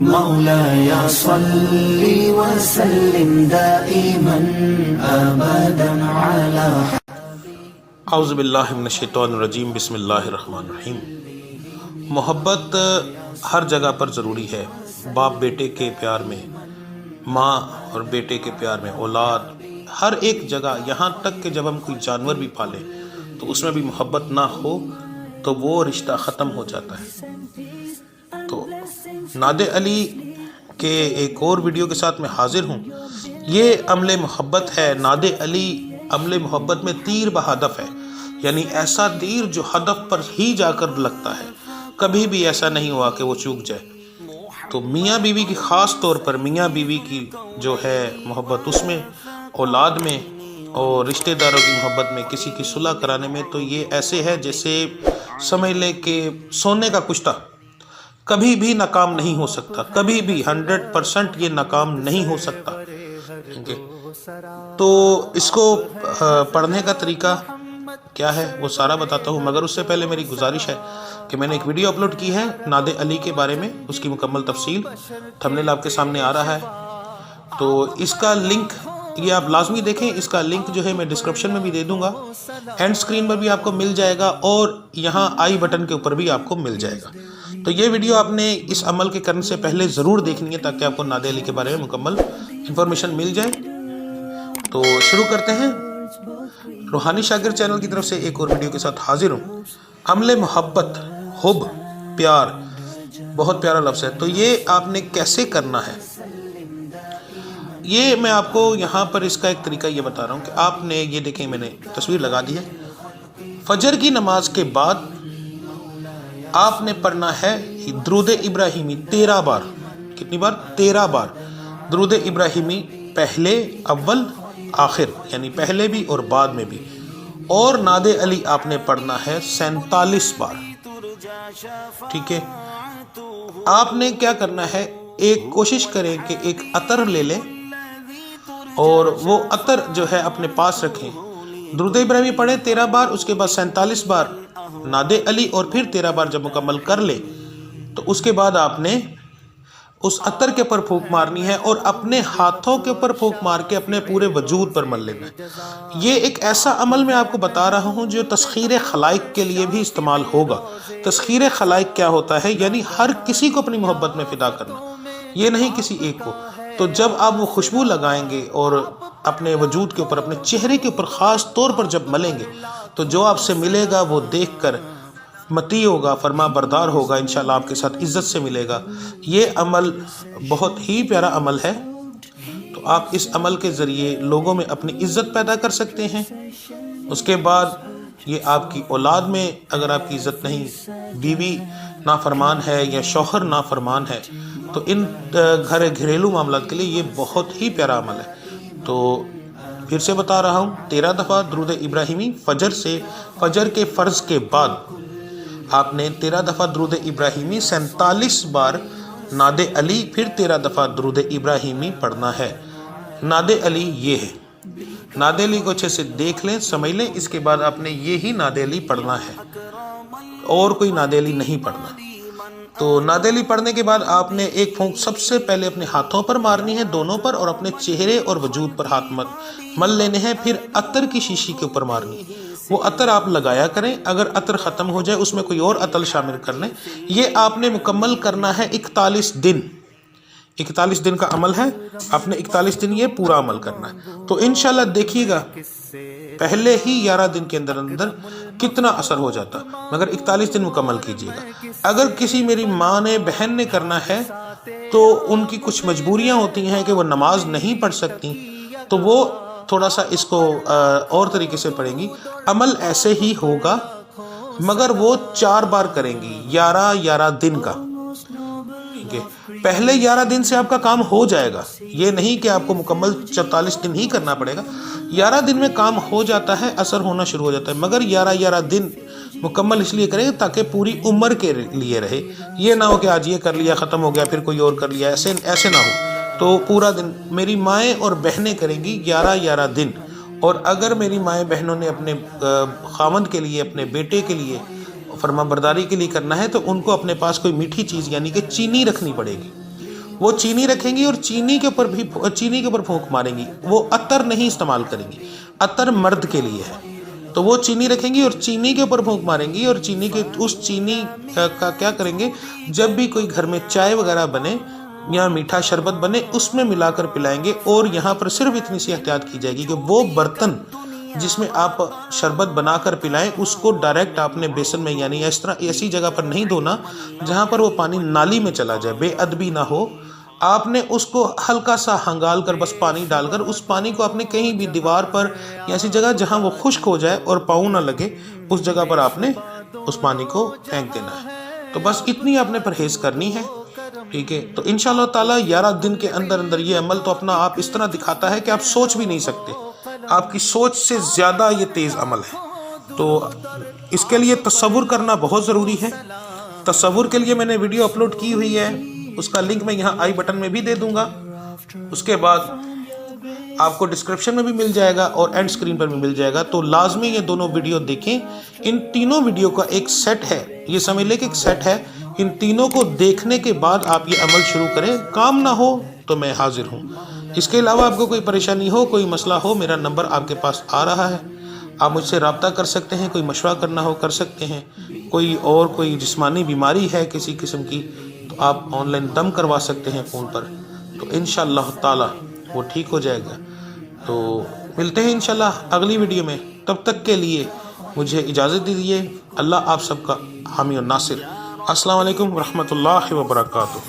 مولاي صل وسلم دائما ابدا على اعوذ باللہ من الشیطان الرجیم، بسم اللہ الرحمن الرحیم۔ محبت ہر جگہ پر ضروری ہے، باپ بیٹے کے پیار میں، ماں اور بیٹے کے پیار میں، اولاد، ہر ایک جگہ، یہاں تک کہ جب ہم کوئی جانور بھی پالیں تو اس میں بھی محبت نہ ہو تو وہ رشتہ ختم ہو جاتا ہے۔ تو ناد علی کے ایک اور ویڈیو کے ساتھ میں حاضر ہوں۔ یہ عمل محبت ہے۔ ناد علی عمل محبت میں تیر بہدف ہے، یعنی ایسا تیر جو ہدف پر ہی جا کر لگتا ہے، کبھی بھی ایسا نہیں ہوا کہ وہ چوک جائے۔ تو میاں بیوی کی، خاص طور پر میاں بیوی کی جو ہے محبت، اس میں، اولاد میں اور رشتہ داروں کی محبت میں، کسی کی صلح کرانے میں، تو یہ ایسے ہے جیسے سمجھ لیں کہ سونے کا کشتہ کبھی بھی ناکام نہیں ہو سکتا، کبھی بھی 100% یہ ناکام نہیں ہو سکتا۔ تو اس کو پڑھنے کا طریقہ کیا ہے وہ سارا بتاتا ہوں، مگر اس سے پہلے میری گزارش ہے کہ میں نے ایک ویڈیو اپلوڈ کی ہے ناد علی کے بارے میں، اس کی مکمل تفصیل تھمبنیل آپ کے سامنے آ رہا ہے، تو اس کا لنک یہ آپ لازمی دیکھیں۔ اس کا لنک جو ہے میں ڈسکرپشن میں بھی دے دوں گا، اینڈ اسکرین پر بھی آپ کو مل جائے گا، اور یہاں آئی بٹن کے اوپر بھی آپ کو مل جائے گا۔ تو یہ ویڈیو آپ نے اس عمل کے کرنے سے پہلے ضرور دیکھنی ہے تاکہ آپ کو ناد علی کے بارے میں مکمل انفارمیشن مل جائے۔ تو شروع کرتے ہیں۔ روحانی شاگرد چینل کی طرف سے ایک اور ویڈیو کے ساتھ حاضر ہوں۔ عمل محبت، حب، پیار، بہت پیارا لفظ ہے۔ تو یہ آپ نے کیسے کرنا ہے، یہ میں آپ کو یہاں پر اس کا ایک طریقہ یہ بتا رہا ہوں کہ آپ نے، یہ دیکھیں میں نے تصویر لگا دی ہے، فجر کی نماز کے بعد آپ نے پڑھنا ہے درود ابراہیمی 13 بار۔ کتنی بار؟ 13 بار درود ابراہیمی، پہلے، اول، آخر، یعنی پہلے بھی اور بعد میں بھی۔ اور ناد علی آپ نے پڑھنا ہے 47 بار۔ ٹھیک ہے، آپ نے کیا کرنا ہے، ایک کوشش کریں کہ ایک عطر لے لیں اور وہ عطر جو ہے اپنے پاس رکھیں۔ درود ابراہیمی پڑھیں 13 بار، اس کے بعد 47 بار ناد علی، اور پھر 13 بار جب مکمل کر لے تو اس کے بعد آپ نے اس عطر کے اوپر پھونک مارنی ہے اور اپنے ہاتھوں کے اوپر پھونک مار کے اپنے پورے وجود پر مل لینا ہے۔ یہ ایک ایسا عمل میں آپ کو بتا رہا ہوں جو تسخیر خلائق کے لیے بھی استعمال ہوگا۔ تسخیر خلائق کیا ہوتا ہے؟ یعنی ہر کسی کو اپنی محبت میں فدا کرنا، یہ نہیں کسی ایک کو۔ تو جب آپ وہ خوشبو لگائیں گے اور اپنے وجود کے اوپر، اپنے چہرے کے اوپر خاص طور پر جب ملیں گے، تو جو آپ سے ملے گا وہ دیکھ کر متی ہوگا، فرما بردار ہوگا، انشاءاللہ آپ کے ساتھ عزت سے ملے گا۔ یہ عمل بہت ہی پیارا عمل ہے، تو آپ اس عمل کے ذریعے لوگوں میں اپنی عزت پیدا کر سکتے ہیں۔ اس کے بعد یہ آپ کی اولاد میں اگر آپ کی عزت نہیں، بیوی نافرمان ہے یا شوہر نافرمان ہے، تو ان گھریلو معاملات کے لیے یہ بہت ہی پیارا عمل ہے۔ تو پھر سے بتا رہا ہوں، 13 دفعہ درود ابراہیمی فجر کے فرض کے بعد آپ نے 13 دفعہ درود ابراہیمی، 47 بار ناد علی، پھر 13 دفعہ درود ابراہیمی پڑھنا ہے۔ ناد علی یہ ہے، ناد علی کو اچھے سے دیکھ لیں، سمجھ لیں، اس کے بعد آپ نے یہی ناد علی پڑھنا ہے، اور کوئی ناد علی نہیں پڑھنا۔ تو ناد علی پڑھنے کے بعد آپ نے ایک پھونک سب سے پہلے اپنے ہاتھوں پر مارنی ہے، دونوں پر، اور اپنے چہرے اور وجود پر ہاتھ مل لینے ہیں۔ پھر عطر کی شیشی کے اوپر مارنی ہے، وہ عطر آپ لگایا کریں، اگر عطر ختم ہو جائے اس میں کوئی اور عطر شامل کر لیں۔ یہ آپ نے مکمل کرنا ہے 41 دن۔ 41 دن کا عمل ہے، آپ نے 41 دن یہ پورا عمل کرنا ہے۔ تو انشاءاللہ دیکھیے گا پہلے ہی 11 دن کے اندر کتنا اثر ہو جاتا، مگر 41 دن مکمل کیجیے گا۔ اگر کسی میری ماں نے، بہن نے کرنا ہے تو ان کی کچھ مجبوریاں ہوتی ہیں کہ وہ نماز نہیں پڑھ سکتی، تو وہ تھوڑا سا اس کو اور طریقے سے پڑھیں گی۔ عمل ایسے ہی ہوگا، مگر وہ 4 بار کریں گی، 11 دن کا۔ ٹھیک ہے، پہلے 11 دن سے آپ کا کام ہو جائے گا، یہ نہیں کہ آپ کو مکمل 44 دن ہی کرنا پڑے گا۔ 11 دن میں کام ہو جاتا ہے، اثر ہونا شروع ہو جاتا ہے، مگر 11 دن مکمل اس لیے کریں تاکہ پوری عمر کے لیے رہے۔ یہ نہ ہو کہ آج یہ کر لیا ختم ہو گیا پھر کوئی اور کر لیا، ایسے نہ ہو۔ تو پورا دن میری مائیں اور بہنیں کریں گی 11 دن، اور اگر میری مائیں بہنوں نے اپنے خاوند کے لیے، اپنے بیٹے کے لیے فرما برداری کے لیے کرنا ہے تو ان کو اپنے پاس کوئی میٹھی چیز یعنی کہ چینی رکھنی پڑے گی، وہ چینی رکھیں گی اور چینی کے اوپر پھونک ماریں گی. وہ عطر نہیں استعمال کریں گی, عطر مرد کے لیے ہے. تو وہ چینی رکھیں گی اور چینی کے اوپر پھونک ماریں گی, اور اس چینی کا کیا کریں گے, جب بھی کوئی گھر میں چائے وغیرہ بنے یا میٹھا شربت بنے اس میں ملا کر پلائیں گے. اور یہاں پر صرف اتنی سی احتیاط کی جائے گی کہ وہ برتن جس میں آپ شربت بنا کر پلائیں اس کو ڈائریکٹ آپ نے بیسن میں یعنی اس طرح ایسی جگہ پر نہیں دھونا جہاں پر وہ پانی نالی میں چلا جائے. بے ادبی نہ ہو, آپ نے اس کو ہلکا سا ہنگال کر بس پانی ڈال کر اس پانی کو آپ نے کہیں بھی دیوار پر یا ایسی جگہ جہاں وہ خشک ہو جائے اور پاؤں نہ لگے اس جگہ پر آپ نے اس پانی کو پھینک دینا ہے. تو بس اتنی آپ نے پرہیز کرنی ہے, ٹھیک ہے. تو انشاءاللہ تعالیٰ 11 دن کے اندر یہ عمل تو اپنا آپ اس طرح دکھاتا ہے کہ آپ سوچ بھی نہیں سکتے, آپ کی سوچ سے زیادہ یہ تیز عمل ہے. تو اس کے لیے تصور کرنا بہت ضروری ہے. تصور کے لیے میں نے ویڈیو اپلوڈ کی ہوئی ہے, اس کا لنک میں یہاں آئی بٹن میں بھی دے دوں گا. اس کے بعد آپ کو ڈسکرپشن میں بھی مل جائے گا اور اینڈ سکرین پر بھی مل جائے گا. تو لازمی یہ دونوں ویڈیو دیکھیں. ان تینوں ویڈیو کا ایک سیٹ ہے, یہ سمجھ لیں کہ ایک سیٹ ہے. ان تینوں کو دیکھنے کے بعد آپ یہ عمل شروع کریں. کام نہ ہو تو میں حاضر ہوں. اس کے علاوہ آپ کو کوئی پریشانی ہو, کوئی مسئلہ ہو, میرا نمبر آپ کے پاس آ رہا ہے, آپ مجھ سے رابطہ کر سکتے ہیں. کوئی مشورہ کرنا ہو کر سکتے ہیں. کوئی جسمانی بیماری ہے کسی قسم کی تو آپ آن لائن دم کروا سکتے ہیں فون پر, تو انشاءاللہ تعالی وہ ٹھیک ہو جائے گا. تو ملتے ہیں انشاءاللہ اگلی ویڈیو میں. تب تک کے لیے مجھے اجازت دیجیے. اللہ آپ سب کا حامی و ناصر. السلام علیکم ورحمۃ اللہ وبرکاتہ.